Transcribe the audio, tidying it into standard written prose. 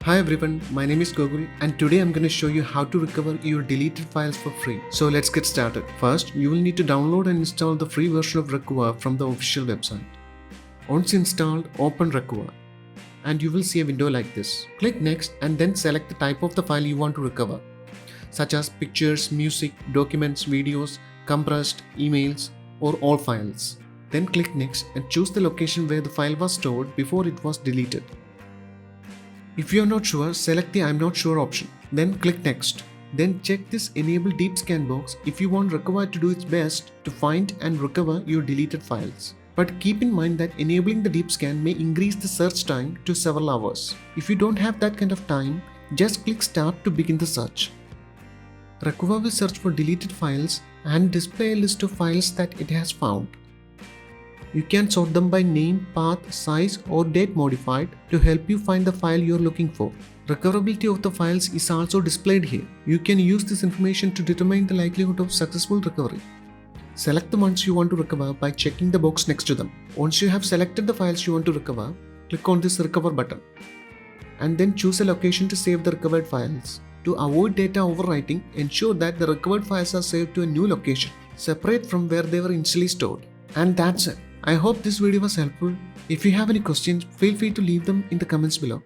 Hi everyone, my name is Gogul and today I'm going to show you how to recover your deleted files for free. So let's get started. First, you will need to download and install the free version of Recuva from the official website. Once installed, open Recuva and you will see a window like this. Click next and then select the type of the file you want to recover, such as pictures, music, documents, videos, compressed, emails, or all files. Then click next and choose the location where the file was stored before it was deleted. If you are not sure, select the I'm not sure option. Then click next. Then check this enable deep scan box if you want Recuva to do its best to find and recover your deleted files. But keep in mind that enabling the deep scan may increase the search time to several hours. If you don't have that kind of time, just click start to begin the search. Recuva will search for deleted files and display a list of files that it has found. You can sort them by name, path, size or date modified to help you find the file you are looking for. Recoverability of the files is also displayed here. You can use this information to determine the likelihood of successful recovery. Select the ones you want to recover by checking the box next to them. Once you have selected the files you want to recover, click on this recover button and then choose a location to save the recovered files. To avoid data overwriting, ensure that the recovered files are saved to a new location, separate from where they were initially stored. And that's it. I hope this video was helpful. If you have any questions, feel free to leave them in the comments below.